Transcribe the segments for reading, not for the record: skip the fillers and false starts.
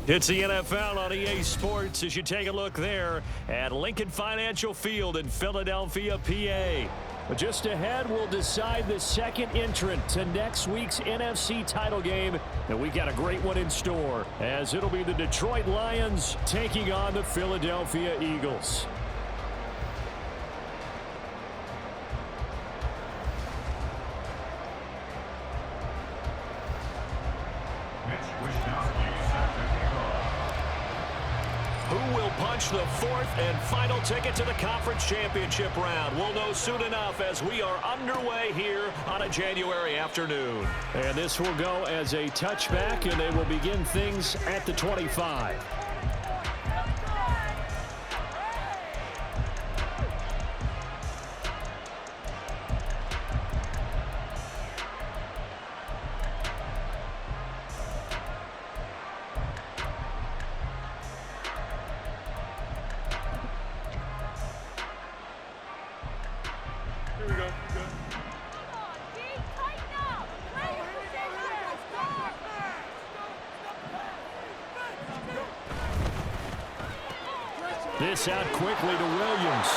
It's the NFL on EA Sports as you take a look there at Lincoln Financial Field in Philadelphia, PA. Just ahead, we'll decide the second entrant to next week's NFC title game. And we got a great one in store, as it'll be the Detroit Lions taking on the Philadelphia Eagles. Who will punch the fourth and final ticket to the conference championship round? We'll know soon enough as we are underway here on a January afternoon. And this will go as a touchback, and they will begin things at the 25. This out quickly to Williams.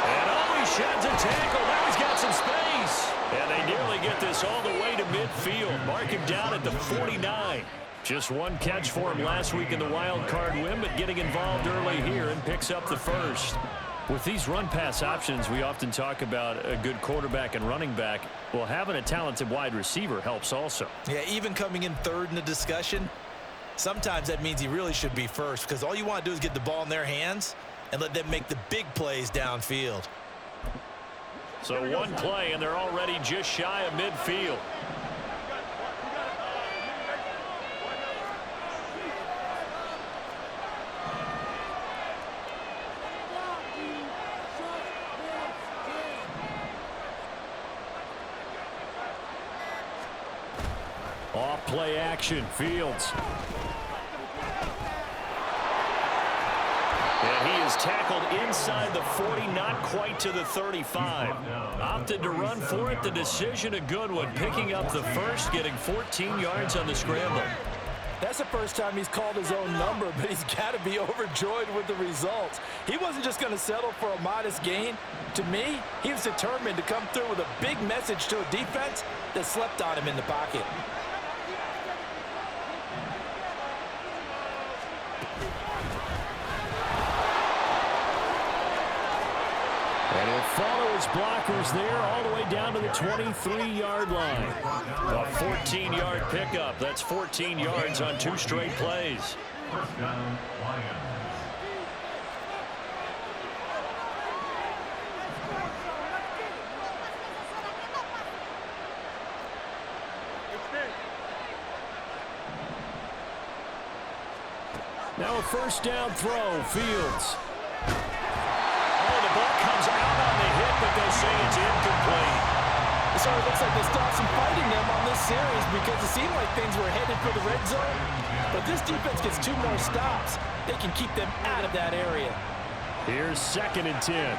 And he sheds a tackle. Now he's got some space. And they nearly get this all the way to midfield. Mark him down at the 49. Just one catch for him last week in the wild card win, but getting involved early here and picks up the first. With these run-pass options, we often talk about a good quarterback and running back. Well, having a talented wide receiver helps also. Yeah, even coming in third in the discussion, sometimes that means he really should be first, because all you want to do is get the ball in their hands and let them make the big plays downfield. So one play, and they're already just shy of midfield. Off play action, Fields. And he is tackled inside the 40, not quite to the 35. Opted to run for it. The decision a good one, picking up the first, getting 14 yards on the scramble. That's the first time he's called his own number, but he's got to be overjoyed with the results. He wasn't just going to settle for a modest gain. To me, he was determined to come through with a big message to a defense that slept on him in the pocket. And he'll follow his blockers there all the way down to the 23-yard line. A 14-yard pickup. That's 14 yards on 2 straight plays. First down, Lions. Now a first down throw, Fields. The ball comes out on the hit, but they'll say it's incomplete. So it looks like they stopped some fighting them on this series because it seemed like things were headed for the red zone. But this defense gets 2 more stops. They can keep them out of that area. Here's 2nd and 10.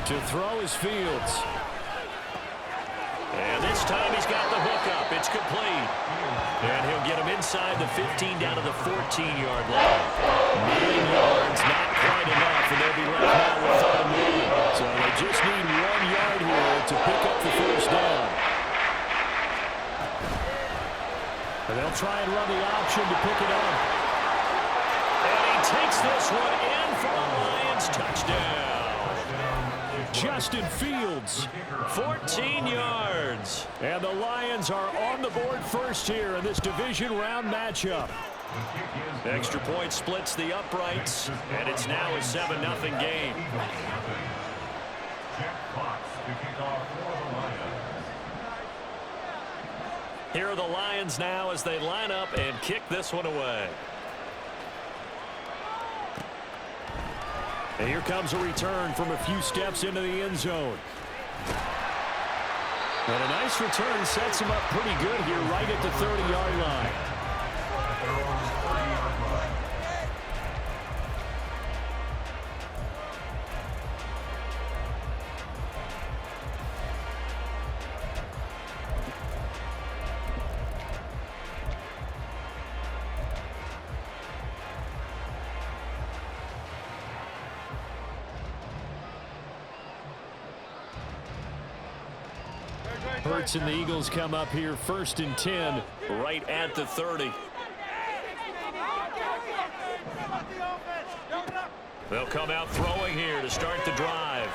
To throw is Fields. And this time he's got the hook up. It's complete. And he'll get him inside the 15 down to the 14-yard line. 9 yards, not quite enough, and they'll be left now without a move. So they just need 1 yard here to pick up the first down. And they'll try and run the option to pick it up. And he takes this one in for a Lions touchdown. Justin Fields, 14 yards. And the Lions are on the board first here in this division round matchup. Extra point splits the uprights, and it's now a 7-0 game. Here are the Lions now as they line up and kick this one away. And here comes a return from a few steps into the end zone. And a nice return sets him up pretty good here right at the 30-yard line. Hurts and the Eagles come up here 1st and 10 right at the 30. They'll come out throwing here to start the drive.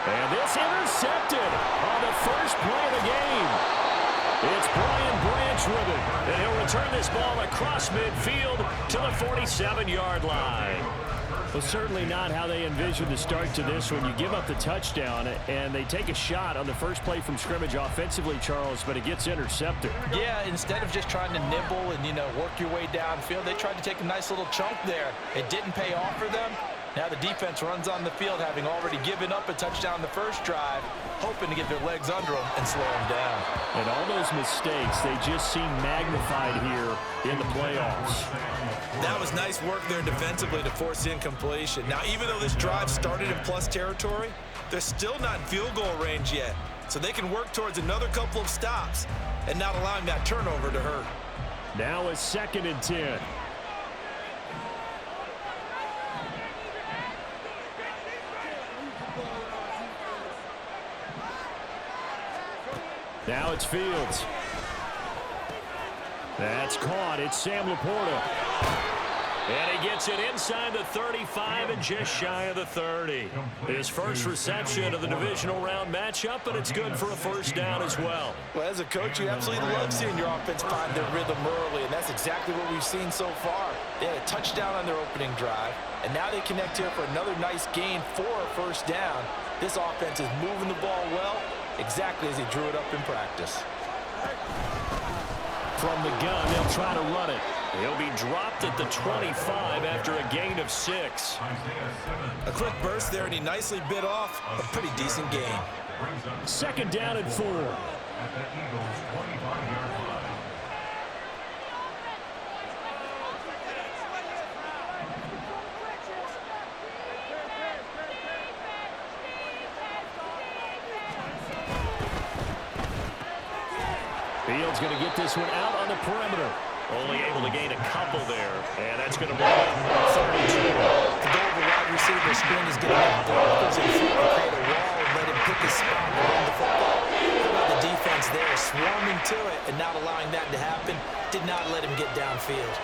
And this intercepted on the first play of the game. It's Brian Branch with it. And he'll return this ball across midfield to the 47-yard line. Well, certainly not how they envisioned the start to this one. You give up the touchdown, and they take a shot on the first play from scrimmage offensively, Charles, but it gets intercepted. Yeah, instead of just trying to nibble and, work your way downfield, they tried to take a nice little chunk there. It didn't pay off for them. Now the defense runs on the field, having already given up a touchdown the first drive, hoping to get their legs under them and slow them down. And all those mistakes, they just seem magnified here in the playoffs. That was nice work there defensively to force the incompletion. Now, even though this drive started in plus territory, they're still not in field goal range yet. So they can work towards another couple of stops and not allowing that turnover to hurt. Now it's 2nd and 10. Now it's Fields. That's caught. It's Sam Laporta. And he gets it inside the 35 and just shy of the 30. His first reception of the divisional round matchup, and it's good for a first down as well. Well, as a coach, you absolutely love seeing your offense find their rhythm early, and that's exactly what we've seen so far. They had a touchdown on their opening drive, and now they connect here for another nice gain for a first down. This offense is moving the ball well, exactly as he drew it up in practice. From the gun, they'll try to run it. He'll be dropped at the 25 after a gain of 6. A quick burst there, and he nicely bit off a pretty decent gain. 2nd down and 4. At the Eagles' 25-yard line. Fields going to get this one out on the perimeter. Only able to gain a couple there, and that's going to bring up 32. The goal of a wide receiver screen is getting up blockers in front and create a wall and let him pick his spot and run the football. How about the defense there, swarming to it and not allowing that to happen? Did not let him get downfield.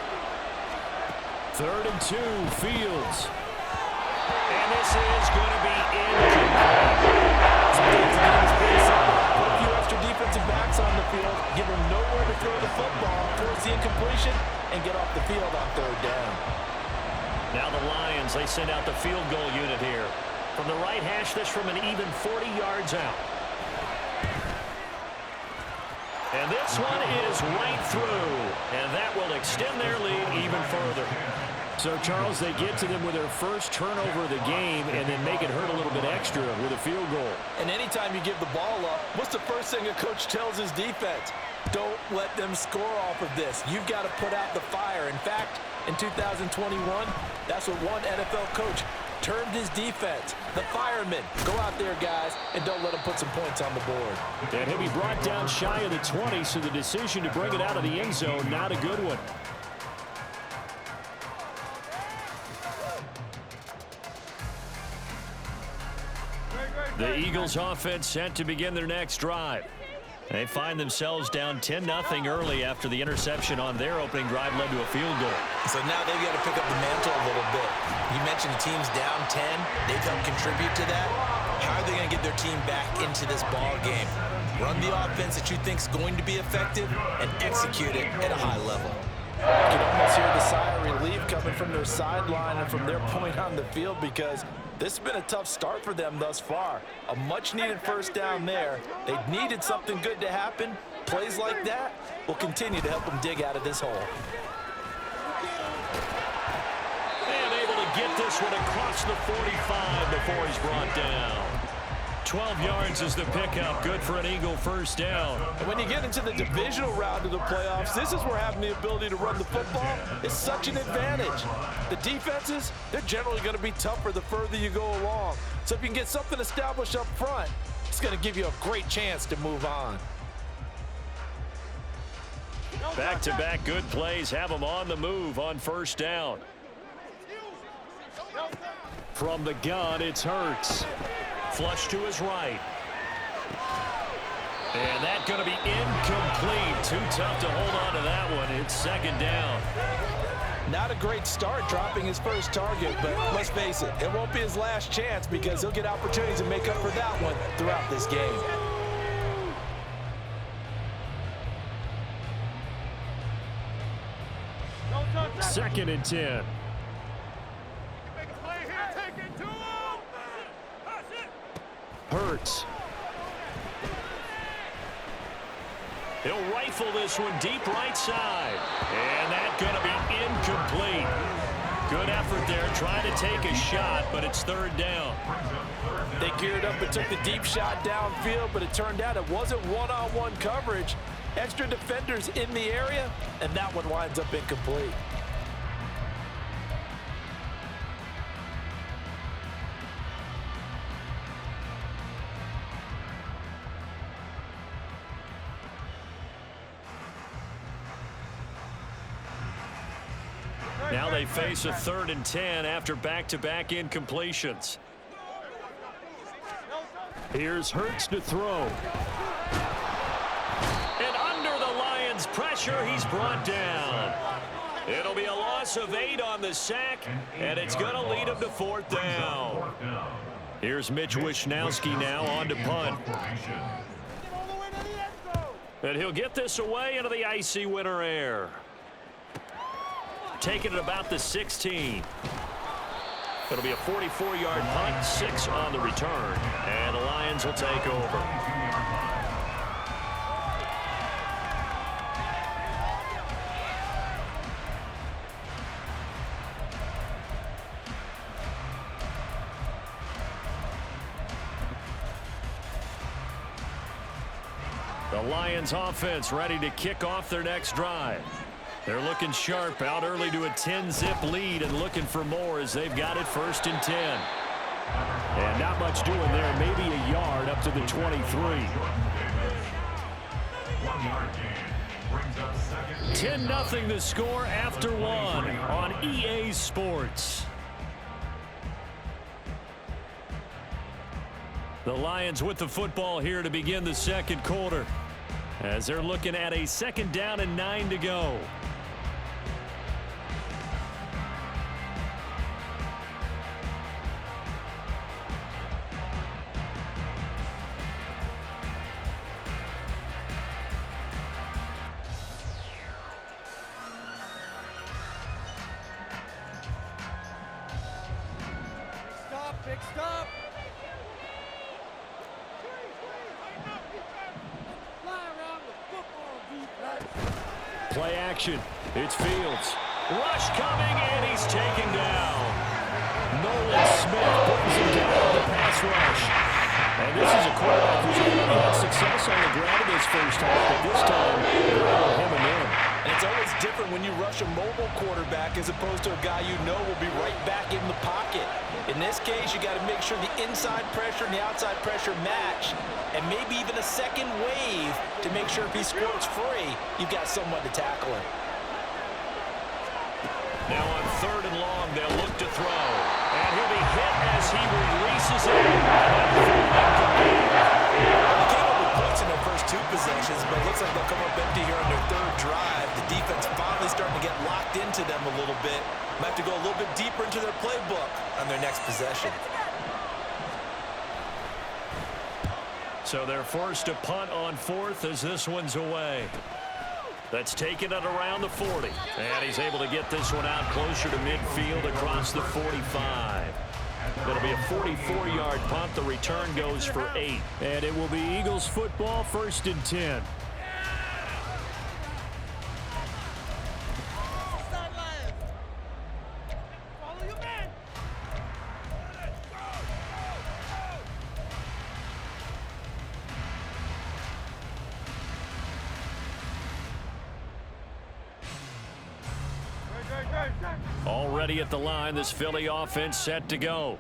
3rd and 2, Fields. And this is going to be incomplete. Put a few extra defensive backs on the field, give him nowhere to throw the football, force the incompletion, and get off the field on 3rd down. Now the Lions, they send out the field goal unit here. From the right hash, this from an even 40 yards out. And this one is right through, and that will extend their lead even further. So, Charles, they get to them with their first turnover of the game and then make it hurt a little bit extra with a field goal. And anytime you give the ball up, what's the first thing a coach tells his defense? Don't let them score off of this. You've got to put out the fire. In fact, in 2021, that's what one NFL coach termed his defense, the firemen. Go out there, guys, and don't let them put some points on the board. And he'll be brought down shy of the 20, so the decision to bring it out of the end zone, not a good one. The Eagles offense set to begin their next drive. They find themselves down 10-0 early after the interception on their opening drive led to a field goal. So now they've got to pick up the mantle a little bit. You mentioned the team's down 10. They've helped contribute to that. How are they going to get their team back into this ball game? Run the offense that you think is going to be effective and execute it at a high level. You can almost hear the sigh of relief coming from their sideline and from their point on the field, because this has been a tough start for them thus far. A much-needed first down there. They needed something good to happen. Plays like that will continue to help them dig out of this hole. And able to get this one across the 45 before he's brought down. 12 yards is the pickup. Good for an Eagle first down. And when you get into the divisional round of the playoffs, this is where having the ability to run the football is such an advantage. The defenses, they're generally going to be tougher the further you go along. So if you can get something established up front, it's going to give you a great chance to move on. Back-to-back good plays have them on the move on first down. From the gun, it's Hurts. Flush to his right. And that's going to be incomplete. Too tough to hold on to that one. It's second down. Not a great start dropping his first target, but let's face it, it won't be his last chance because he'll get opportunities to make up for that one throughout this game. Second and 10. Hurts. He'll rifle this one deep right side. And that's going to be incomplete. Good effort there trying to take a shot, but it's third down. They geared up and took the deep shot downfield, but it turned out it wasn't one-on-one coverage. Extra defenders in the area, and that one winds up incomplete. Now they face a 3rd and 10 after back-to-back incompletions. Here's Hurts to throw. And under the Lions' pressure, he's brought down. It'll be a loss of 8 on the sack, and it's going to lead him to 4th down. Here's Mitch Wishnowski now on to punt. And he'll get this away into the icy winter air. Taking it about the 16. It'll be a 44-yard punt, 6 on the return, and the Lions will take over. The Lions offense ready to kick off their next drive. They're looking sharp, out early to a 10-zip lead and looking for more as they've got it 1st and 10. And not much doing there, maybe a yard up to the 23. 10-0 the score after 1 on EA Sports. The Lions with the football here to begin the second quarter as they're looking at a 2nd down and 9 to go. Big stop. Play action. It's Fields. Rush coming, and he's taken down. Nolan Smith brings him down with the pass rush. And this is a quarterback who's already had success on the ground in his first half, but this time, they're able to hem him in. And it's always different when you rush a mobile quarterback as opposed to a guy you know will be right back in the pocket. In this case, you got to make sure the inside pressure and the outside pressure match, and maybe even a second wave to make sure if he squirts free, you've got someone to tackle him. Now on 3rd and long, they'll look to throw. And he'll be hit as he releases it. They came up with points in their first 2 possessions, but it looks like they'll come up empty here on their 3rd drive. The defense finally starting to get locked into them a little bit. Might have to go a little bit deeper into their playbook on their next possession. So they're forced to punt on 4th as this one's away. That's taken it around the 40. And he's able to get this one out closer to midfield across the 45. It'll be a 44-yard punt. The return goes for 8. And it will be Eagles football, 1st and 10. Already at the line, this Philly offense set to go.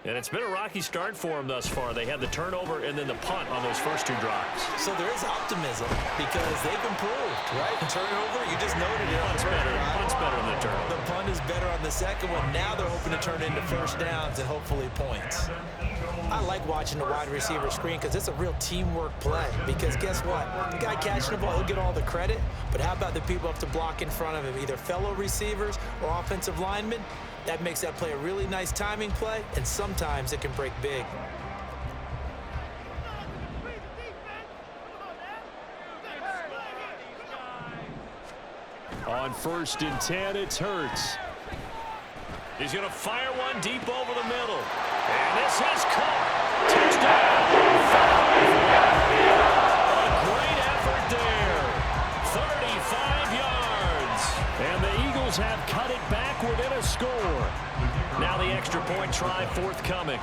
And it's been a rocky start for them thus far. They had the turnover and then the punt on those first 2 drives. So there is optimism because they've improved, right? Turnover, you just noted it. Punt's better than the turnover. The punt is better on the second one. Now they're hoping to turn into first downs and hopefully points. I like watching the wide receiver screen because it's a real teamwork play. Because guess what? The guy catching the ball, he'll get all the credit. But how about the people up to block in front of him, either fellow receivers or offensive linemen? That makes that play a really nice timing play, and sometimes it can break big. On 1st and 10, it's Hurts. He's going to fire one deep over the middle. And this is caught. Touchdown. A great effort there. 35 yards. And the Eagles have cut it back within a score. Now the extra point try forthcoming.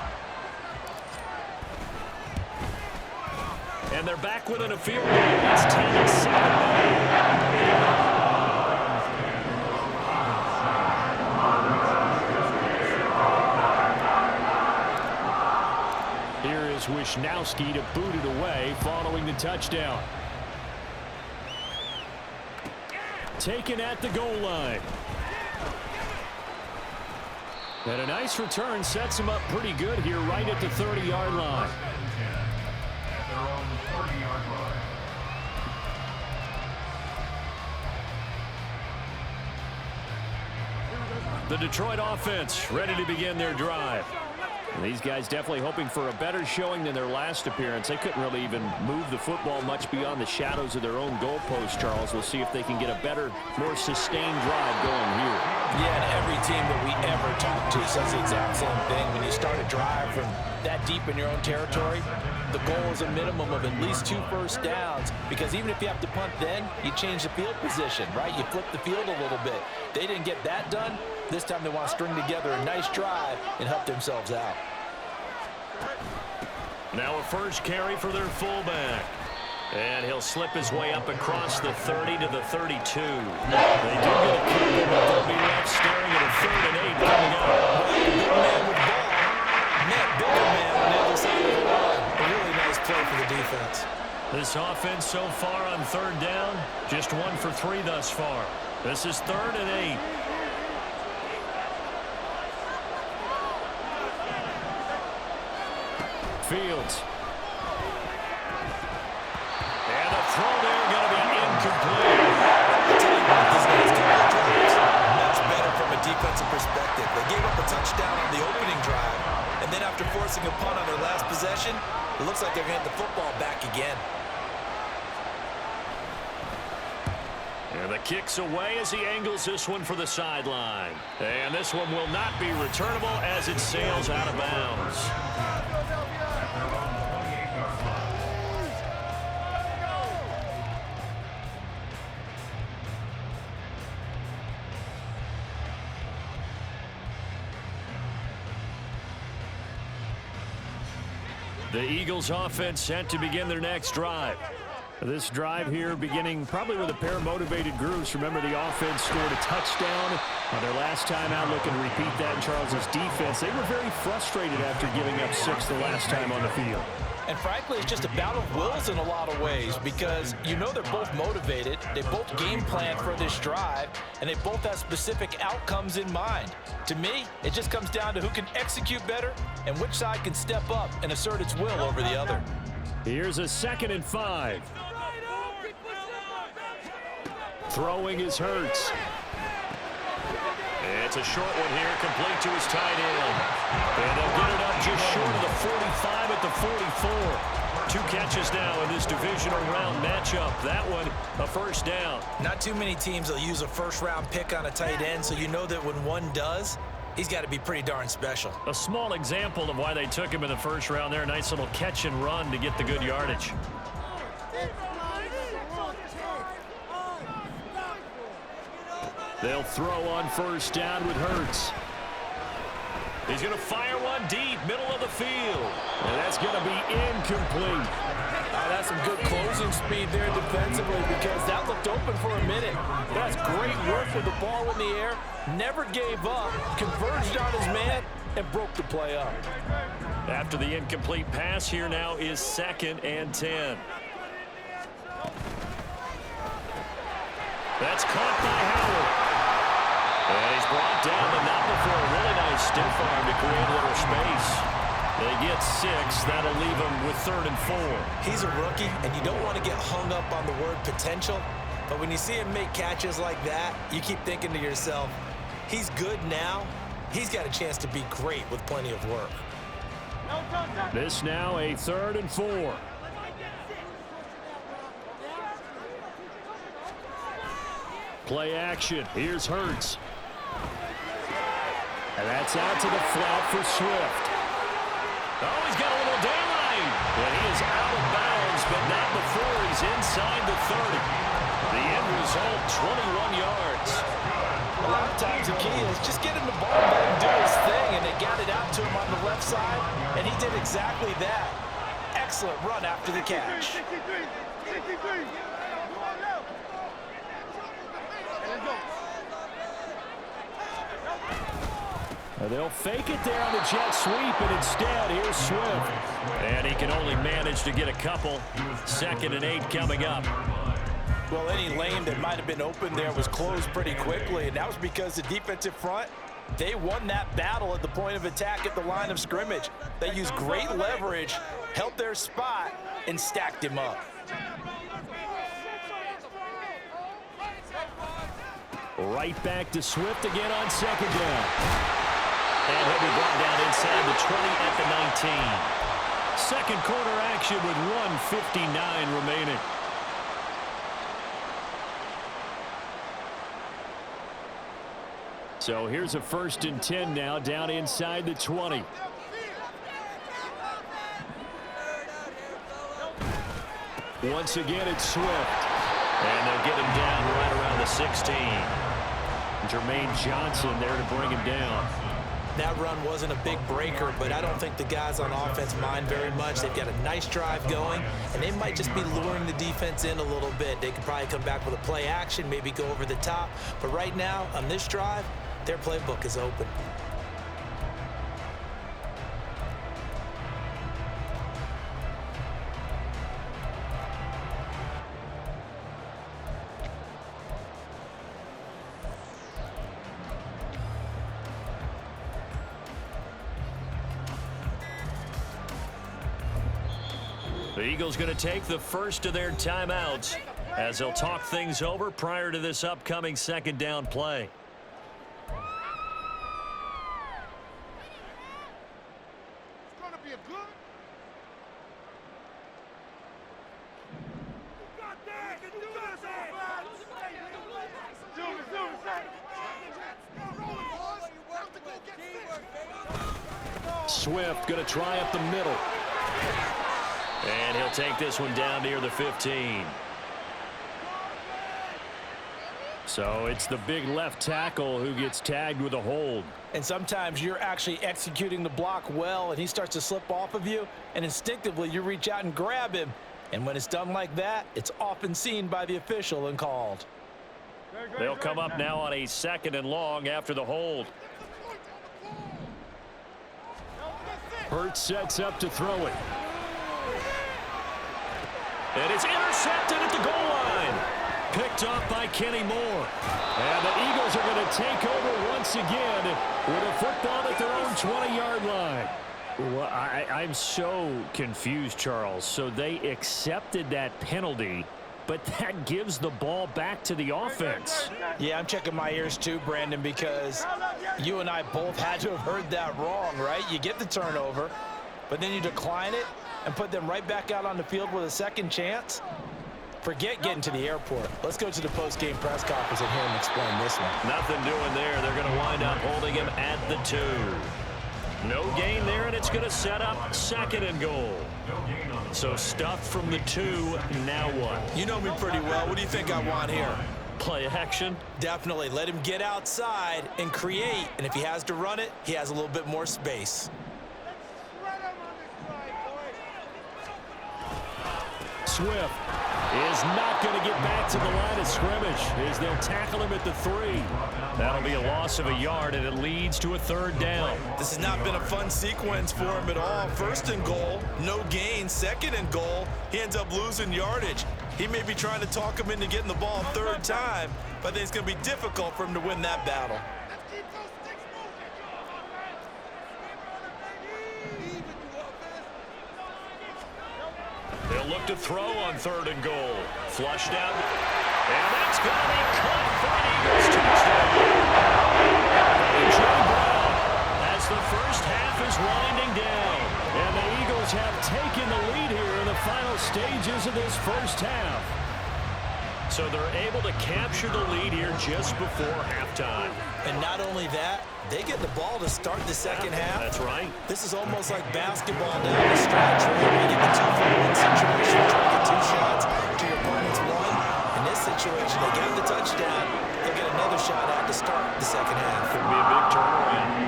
And they're back within a field goal. It's 10-7 now. Wishnowski to boot it away following the touchdown. Taken at the goal line. And a nice return sets him up pretty good here right at the 30-yard line. At their own 30-yard line. The Detroit offense ready to begin their drive. And these guys definitely hoping for a better showing than their last appearance. They couldn't really even move the football much beyond the shadows of their own goalpost, Charles. We'll see if they can get a better, more sustained drive going here. Yeah, and every team that we ever talk to says the exact same thing. When you start a drive from that deep in your own territory, the goal is a minimum of at least 2 first downs, because even if you have to punt then, you change the field position, right? You flip the field a little bit. They didn't get that done. This time they want to string together a nice drive and help themselves out. Now a first carry for their fullback. And he'll slip his way up across the 30 to the 32. They do get a kick, but they'll be left staring at a 3rd and 8 coming up. Big man with ball. Net bigger man on the other side of the line. A really nice play for the defense. This offense so far on 3rd down, just 1 for 3 thus far. This is 3rd and 8. Fields. And the throw there going to be incomplete. I'll tell you what, this guy's got the drives much better from a defensive perspective. They gave up a touchdown on the opening drive, and then after forcing a punt on their last possession, it looks like they're going to get the football back again. And the kick's away as he angles this one for the sideline. And this one will not be returnable as it sails out of bounds. The Eagles offense set to begin their next drive. This drive here beginning probably with a pair of motivated groups. Remember, the offense scored a touchdown on their last time out. Looking to repeat that in Charles's defense. They were very frustrated after giving up 6 the last time on the field. And frankly, it's just a battle of wills in a lot of ways, because you know they're both motivated, they both game plan for this drive, and they both have specific outcomes in mind. To me, it just comes down to who can execute better and which side can step up and assert its will over the other. Here's a 2nd and 5. Throwing is Hurts. It's a short one here, complete to his tight end. And they'll get it up just short of the 45 at the 44. 2 catches now in this divisional round matchup. That one, a first down. Not too many teams will use a first-round pick on a tight end, so you know that when one does, he's got to be pretty darn special. A small example of why they took him in the first round there. Nice little catch and run to get the good yardage. They'll throw on first down with Hurts. He's going to fire one deep, middle of the field. And that's going to be incomplete. That's some good closing speed there defensively because that looked open for a minute. That's great work with the ball in the air. Never gave up, converged on his man, and broke the play up. After the incomplete pass, here now is 2nd and 10. That's caught by Howard. And he's brought down, but not before a really nice stiff arm to create a little space. They get 6. That'll leave him with 3rd and 4. He's a rookie, and you don't want to get hung up on the word potential. But when you see him make catches like that, you keep thinking to yourself, he's good now. He's got a chance to be great with plenty of work. This now a 3rd and 4. Play action. Here's Hurts. And that's out to the flat for Swift. Oh, he's got a little daylight. And he is out of bounds, but not before he's inside the 30. The end result, 21 yards. A lot of times the key is just get him the ball, let him do his thing, and they got it out to him on the left side, and he did exactly that. Excellent run after the catch. They'll fake it there on the jet sweep, and instead, here's Swift. And he can only manage to get a couple. 2nd and 8 coming up. Well, any lane that might have been open there was closed pretty quickly, and that was because the defensive front, they won that battle at the point of attack at the line of scrimmage. They used great leverage, held their spot, and stacked him up. Right back to Swift again on 2nd down. And he'll be brought down inside the 20 at the 19. Second quarter action with 1:59 remaining. So here's a 1st and 10 now down inside the 20. Once again, it's Swift. And they'll get him down right around the 16. Jermaine Johnson there to bring him down. That run wasn't a big breaker, but I don't think the guys on offense mind very much. They've got a nice drive going, and they might just be luring the defense in a little bit. They could probably come back with a play action, maybe go over the top. But right now, on this drive, their playbook is open. The Eagles going to take the first of their timeouts as they'll talk things over prior to this upcoming 2nd down play. It's going to be a good. You got that. You can do this, Swift going to try up the middle. And he'll take this one down near the 15. So it's the big left tackle who gets tagged with a hold. And sometimes you're actually executing the block well, and he starts to slip off of you, and instinctively you reach out and grab him. And when it's done like that, it's often seen by the official and called. They'll come up now on a 2nd and long after the hold. Hurts sets up to throw it. And it's intercepted at the goal line. Picked off by Kenny Moore. And the Eagles are going to take over once again with a football at their own 20-yard line. Well, I'm so confused, Charles. So they accepted that penalty, but that gives the ball back to the offense. Yeah, I'm checking my ears too, Brandon, because you and I both had to have heard that wrong, right? You get the turnover, but then you decline it and put them right back out on the field with a second chance. Forget getting to the airport. Let's go to the post-game press conference and hear him explain this one. Nothing doing there. They're going to wind up holding him at the 2. No gain there, and it's going to set up 2nd and goal. So stuffed from the 2, now what? You know me pretty well. What do you think I want here? Play action? Definitely. Let him get outside and create. And if he has to run it, he has a little bit more space. Swift is not going to get back to the line of scrimmage as they'll tackle him at the 3. That'll be a loss of a yard, and it leads to a 3rd down. This has not been a fun sequence for him at all. 1st and goal, no gain. 2nd and goal, he ends up losing yardage. He may be trying to talk him into getting the ball 3rd time, but I think it's going to be difficult for him to win that battle. They'll look to throw on 3rd and goal. Flushed out. And that's going to be caught for an Eagles touchdown. A.J. Brown as the first half is winding down. And the Eagles have taken the lead here in the final stages of this first half. So they're able to capture the lead here just before halftime. And not only that, they get the ball to start the second half. That's right. This is almost like basketball down the stretch where you get the 2-for-1 situation, try to get 2 shots to your opponent's 1. In this situation, they get the touchdown. They'll get another shot out to start the second half. Could be a big turnaround.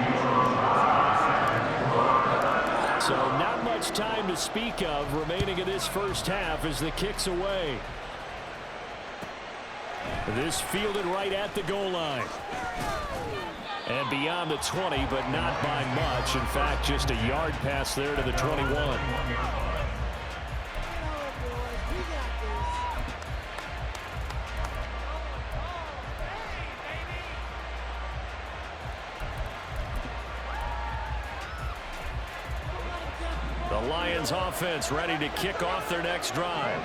So not much time to speak of remaining in this first half as the kick's away. This fielded right at the goal line. And beyond the 20, but not by much. In fact, just a yard pass there to the 21. The Lions offense ready to kick off their next drive.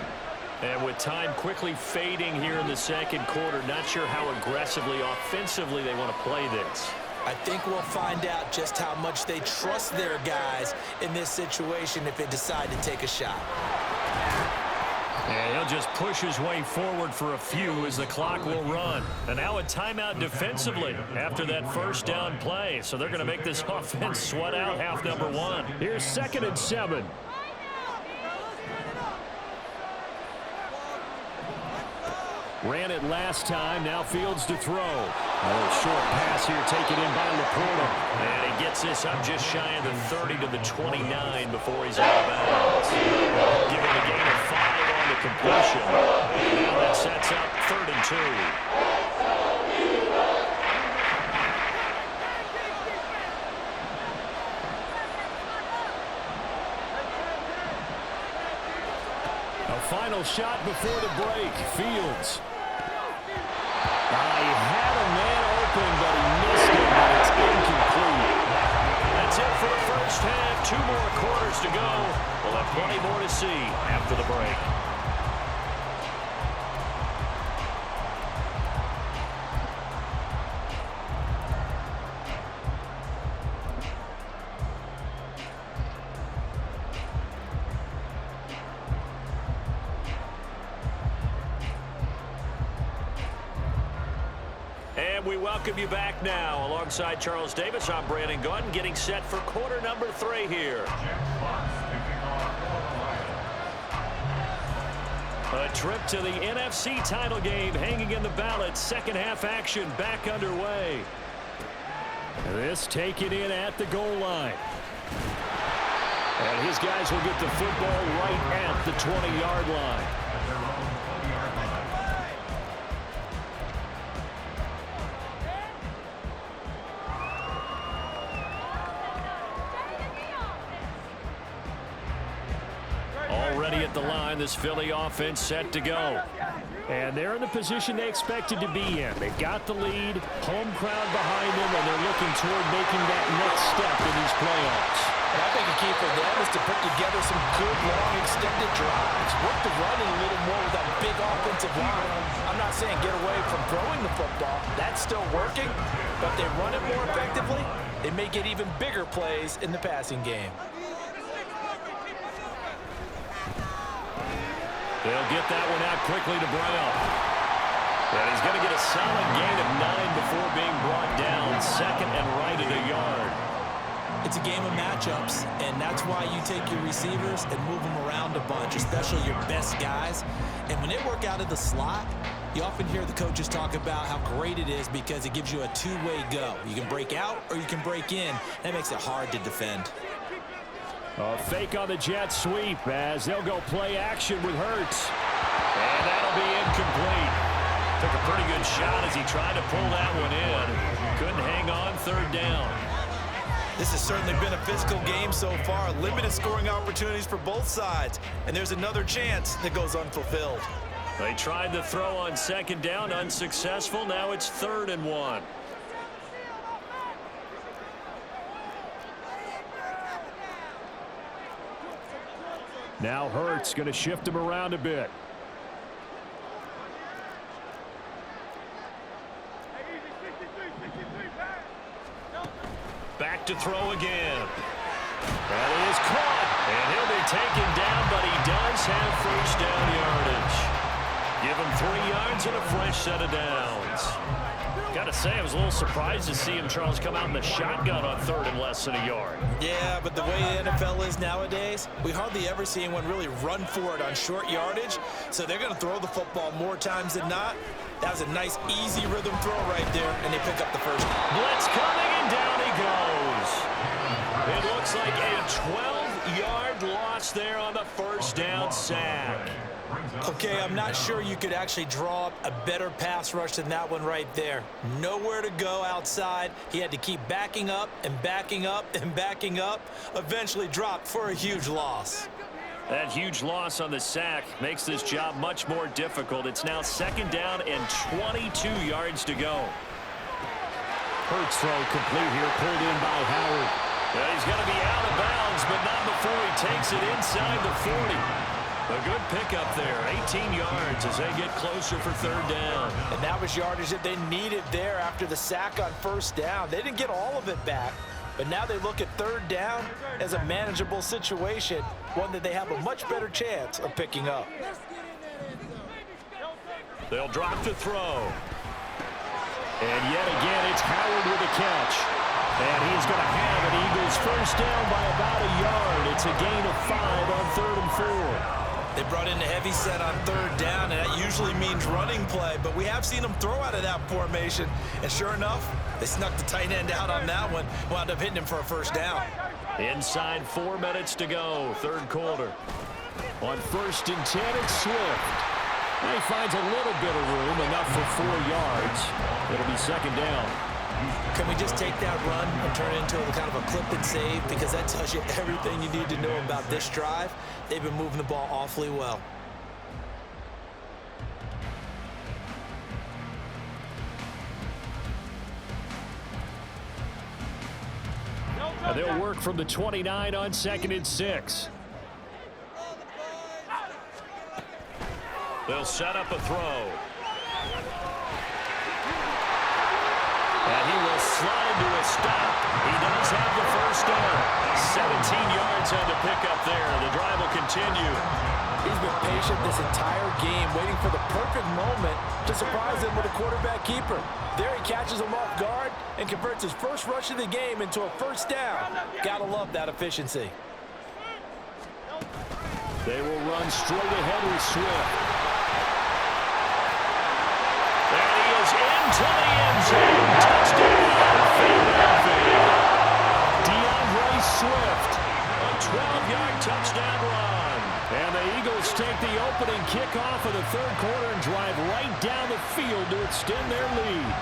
And with time quickly fading here in the second quarter, not sure how aggressively, offensively they want to play this. I think we'll find out just how much they trust their guys in this situation if they decide to take a shot. And he'll just push his way forward for a few as the clock will run. And now a timeout defensively after that first down play. So they're going to make this offense sweat out half number 1. Here's 2nd and 7. Ran it last time, now fields to throw. A little short pass here taken in by Laporta. And he gets this up just shy of the 30 to the 29 before he's out of bounds. Giving the gain of 5 on the completion. Now that sets up 3rd and 2. A final shot before the break. Fields. He had a man open, but he missed it, and it's incomplete. That's it for the first half. 2 more quarters to go. We'll have plenty more to see after the break. We welcome you back now. Alongside Charles Davis, I'm Brandon Gunn, getting set for quarter number 3 here. A trip to the NFC title game hanging in the balance. Second half action back underway. This taken in at the goal line. And his guys will get the football right at the 20-yard line. Already at the line, this Philly offense set to go. And they're in the position they expected to be in. They've got the lead, home crowd behind them, and they're looking toward making that next step in these playoffs. And I think a key for them is to put together some good, long, extended drives. Work the running a little more with that big offensive line. I'm not saying get away from throwing the football. That's still working. But if they run it more effectively, they may get even bigger plays in the passing game. They'll get that one out quickly to Brown. And he's going to get a solid gain of 9 before being brought down. 2nd and right at a yard. It's a game of matchups, and that's why you take your receivers and move them around a bunch, especially your best guys. And when they work out of the slot, you often hear the coaches talk about how great it is because it gives you a two-way go. You can break out or you can break in. That makes it hard to defend. A fake on the jet sweep as they'll go play action with Hurts. And that'll be incomplete. Took a pretty good shot as he tried to pull that one in. Couldn't hang on third down. This has certainly been a physical game so far. Limited scoring opportunities for both sides. And there's another chance that goes unfulfilled. They tried the throw on second down, unsuccessful. Now it's 3rd and 1. Now Hurts going to shift him around a bit. Back to throw again. That is caught. And he'll be taken down, but he does have first down yardage. Give him 3 yards and a fresh set of downs. Got to say, I was a little surprised to see him, Charles, come out in the shotgun on 3rd and less than a yard. Yeah, but the way the NFL is nowadays, we hardly ever see anyone really run for it on short yardage. So they're going to throw the football more times than not. That was a nice, easy rhythm throw right there, and they pick up the first. Blitz coming, and down he goes. It looks like a 12-yard loss there on the first down sack. Okay, I'm not sure you could actually draw up a better pass rush than that one right there. Nowhere to go outside. He had to keep backing up and backing up and backing up. Eventually dropped for a huge loss. That huge loss on the sack makes this job much more difficult. It's now 2nd down and 22 yards to go. Hurts throw complete here, pulled in by Howard. Well, he's going to be out of bounds, but not before he takes it inside the 40. A good pickup there, 18 yards as they get closer for 3rd down. And that was yardage that they needed there after the sack on 1st down. They didn't get all of it back, but now they look at 3rd down as a manageable situation, one that they have a much better chance of picking up. They'll drop the throw. And yet again, it's Howard with a catch. And he's going to have an Eagles first down by about a yard. It's a gain of 5 on 3rd and 4. They brought in a heavy set on 3rd down, and that usually means running play, but we have seen them throw out of that formation, and sure enough, they snuck the tight end out on that one, wound up hitting him for a first down. Inside 4 minutes to go, 3rd quarter. On 1st and 10, it's Swift. And he finds a little bit of room, enough for 4 yards. It'll be 2nd down. Can we just take that run and turn it into a kind of a clip and save? Because that tells you everything you need to know about this drive. They've been moving the ball awfully well. And they'll work from the 29 on 2nd and 6. They'll set up a throw. And he will slide to a stop. He does have the first down. 17 yards on the pickup there. The drive will continue. He's been patient this entire game, waiting for the perfect moment to surprise him with a quarterback keeper. There he catches him off guard and converts his first rush of the game into a first down. Gotta love that efficiency. They will run straight ahead with Swift. There he is into the end zone. Touchdown, Philadelphia. DeAndre Swift, a 12-yard touchdown run. And the Eagles take the opening kickoff of the 3rd quarter and drive right down the field to extend their lead.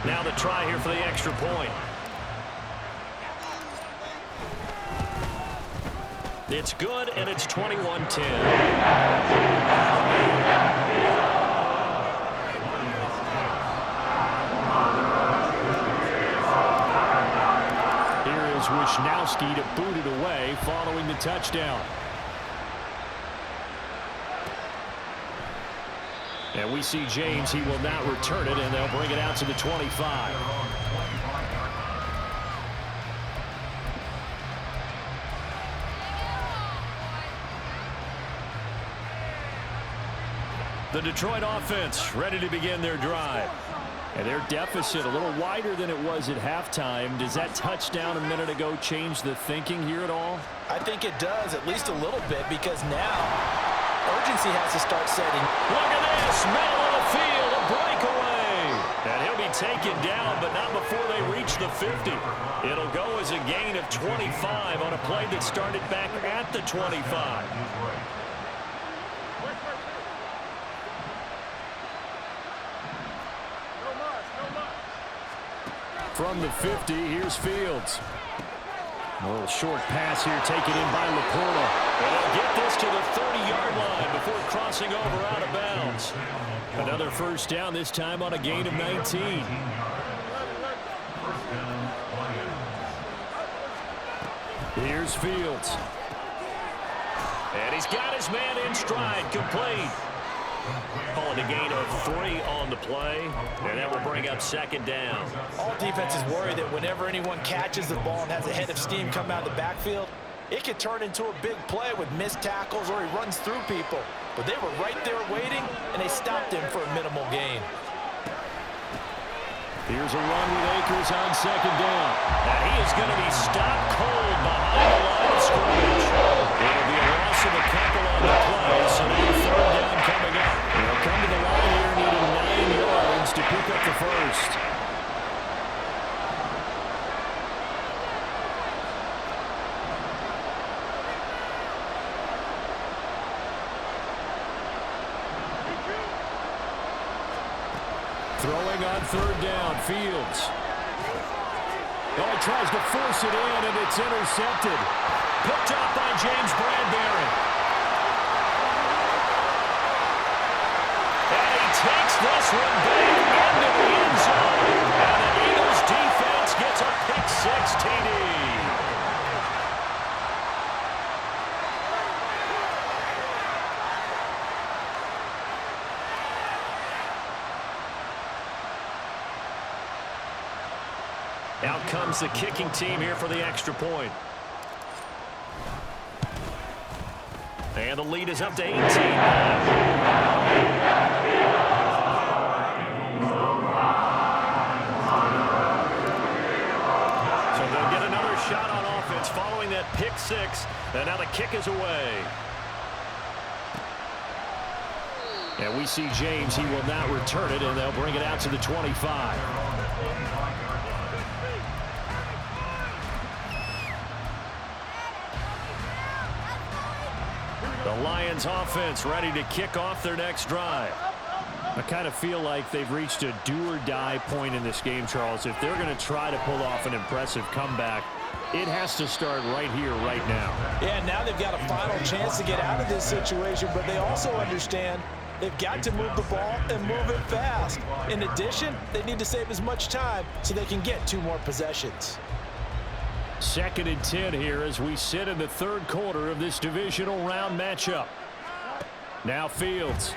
Now the try here for the extra point. It's good, and it's 21-10. Here is Wisnowski to boot it away following the touchdown. And we see James. He will not return it, and they'll bring it out to the 25. The Detroit offense ready to begin their drive. And their deficit a little wider than it was at halftime. Does that touchdown a minute ago change the thinking here at all? I think it does, at least a little bit, because now urgency has to start setting. Look at this, middle of the field, a breakaway. And he'll be be taken down, but not before they reach the 50. It'll go as a gain of 25 on a play that started back at the 25. From the 50, here's Fields. A little short pass here taken in by Laporta. And they'll get this to the 30-yard line before crossing over out of bounds. Another first down, this time on a gain of 19. Here's Fields. And he's got his man in stride, complete. Calling a gain of 3 on the play, and that will bring up second down. All defenses worry that whenever anyone catches the ball and has a head of steam come out of the backfield, it could turn into a big play with missed tackles or he runs through people. But they were right there waiting, and they stopped him for a minimal gain. Here's a run with Akers on second down. And he is going to be stopped cold behind the line of scrimmage. It'll be a loss of a couple on the play, so now third down coming up. They'll come to the line here needing 9 yards to pick up the first. Throwing on third down, Fields. Oh, he tries to force it in, and it's intercepted. Picked up by James Bradbury. And he takes this one back into the end zone. And the Eagles defense gets a pick-6 TD. Out comes the kicking team here for the extra point. And the lead is up to 18 now. So they'll get another shot on offense following that pick-6. And now the kick is away. And we see James. He will not return it, and they'll bring it out to the 25. The Lions offense ready to kick off their next drive. I kind of feel like they've reached a do-or-die point in this game, Charles. If they're going to try to pull off an impressive comeback, it has to start right here, right now. Yeah, now they've got a final chance to get out of this situation, but they also understand they've got to move the ball and move it fast. In addition, they need to save as much time so they can get 2 more possessions. 2nd and 10 here as we sit in the third quarter of this divisional round matchup. Now Fields.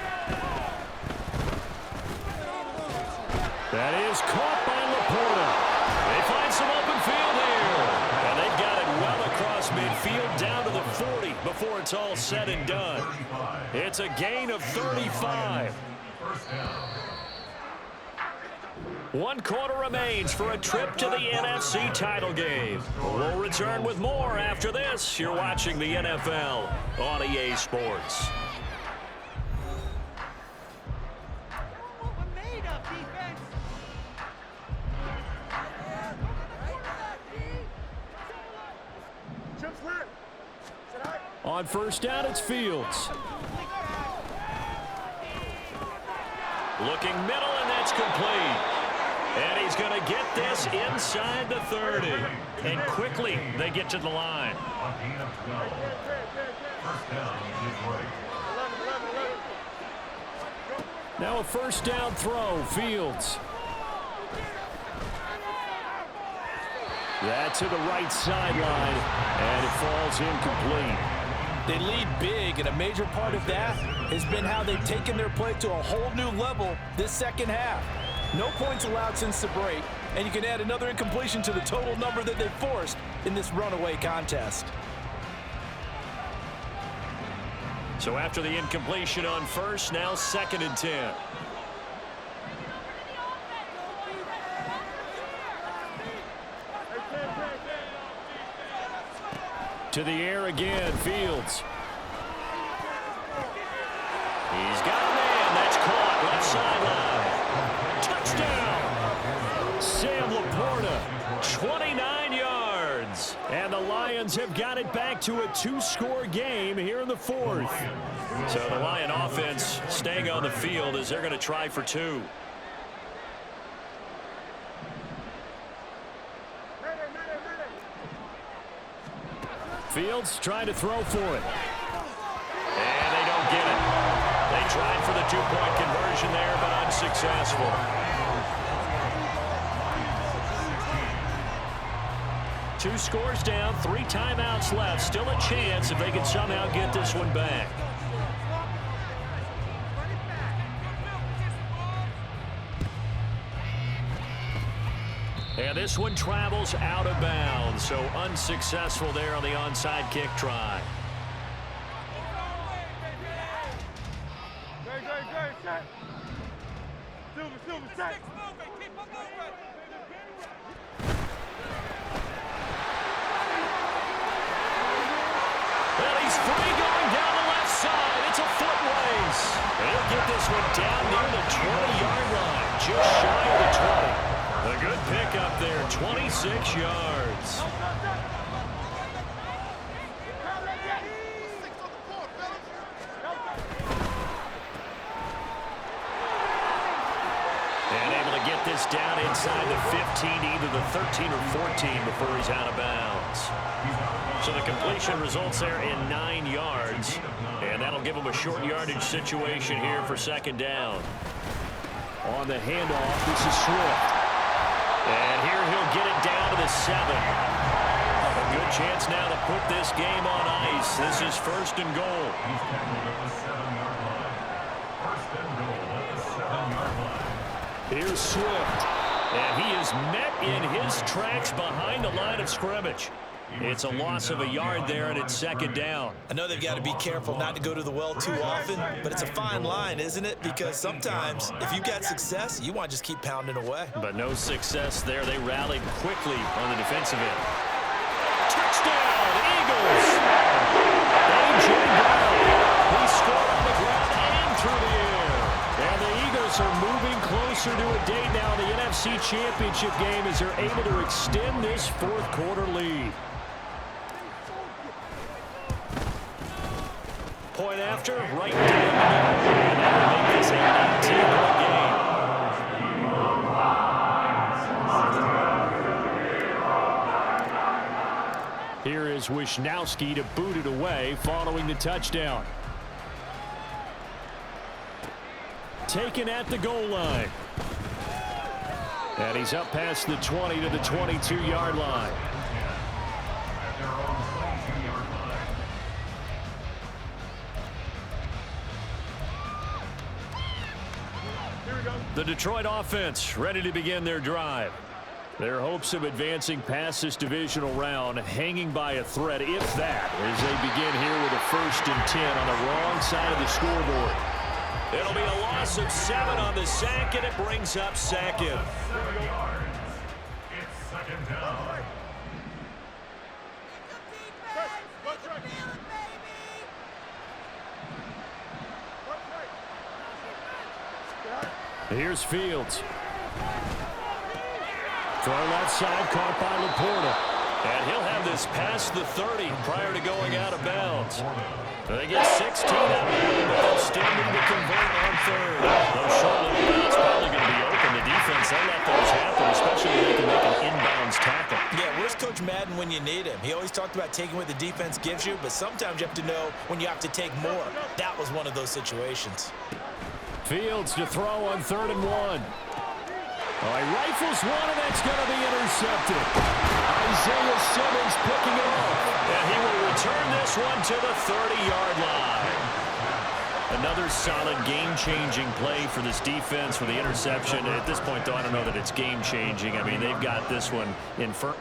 That is caught by Laporta. They find some open field here. And they've got it well across midfield down to the 40 before it's all said and done. It's a gain of 35. 1 quarter remains for a trip to the NFC title game. We'll return with more after this. You're watching the NFL on EA Sports. On first down, it's Fields. Looking middle, and that's complete. And he's going to get this inside the 30. And quickly, they get to the line. Now a first down throw, Fields. That's to the right sideline, and it falls incomplete. They lead big, and a major part of that has been how they've taken their play to a whole new level this second half. No points allowed since the break, and you can add another incompletion to the total number that they've forced in this runaway contest. So after the incompletion on first, now 2nd and 10. To the air again, Fields. He's got a man. That's caught left sideline. Touchdown. Lions have got it back to a 2-score game here in the fourth. So the Lion offense staying on the field as they're going to try for 2. Fields trying to throw for it. And they don't get it. They tried for the 2-point conversion there, but unsuccessful. Two scores down, 3 timeouts left. Still a chance if they can somehow get this one back. And this one travels out of bounds, so unsuccessful there on the onside kick try. Well, he's free going down the left side. It's a foot race. He'll get this one down near the 20-yard line, just shy of the 20. A good pickup there, 26 yards. And able to get this down inside the 15, either the 13 or 14 before he's out of bounds. So the completion results there in 9 yards, and that'll give him a short yardage situation here for second down. On the handoff, this is Swift. And here he'll get it down to the 7. A good chance now to put this game on ice. This is first and goal. Here's Swift. And he is met in his tracks behind the line of scrimmage. It's a loss of a yard there, and it's second down. I know they've got to be careful not to go to the well too often, but it's a fine line, isn't it? Because sometimes, if you've got success, you want to just keep pounding away. But no success there. They rallied quickly on the defensive end. Touchdown, Eagles! A.J. Brown. He scored on the ground and through the air. And the Eagles are moving closer to a date now in the NFC Championship game as they're able to extend this fourth-quarter lead. Point after, right down the middle. And that will make this a 19-point game. Here is Wisnowski to boot it away following the touchdown. Taken at the goal line. And he's up past the 20 to the 22-yard line. The Detroit offense ready to begin their drive. Their hopes of advancing past this divisional round hanging by a thread, if that, as they begin here with a 1st and 10 on the wrong side of the scoreboard. It'll be a loss of 7 on the sack, and it brings up second. It's second down. Here's Fields. Throw left side, caught by Laporta. And he'll have this past the 30 prior to going out of bounds. They get 16 out of it, but they'll still need to convert on 3rd. Those short little routes probably going to be open. The defense, they'll let those happen, especially if they can make an inbounds tackle. Yeah, where's Coach Madden when you need him? He always talked about taking what the defense gives you, but sometimes you have to know when you have to take more. That was one of those situations. Fields to throw on 3rd and 1. Oh, he rifles one, and that's going to be intercepted. Isaiah Simmons picking it off. And he will return this one to the 30-yard line. Another solid game-changing play for this defense for the interception. At this point, though, I don't know that it's game-changing. I mean, they've got this one in first.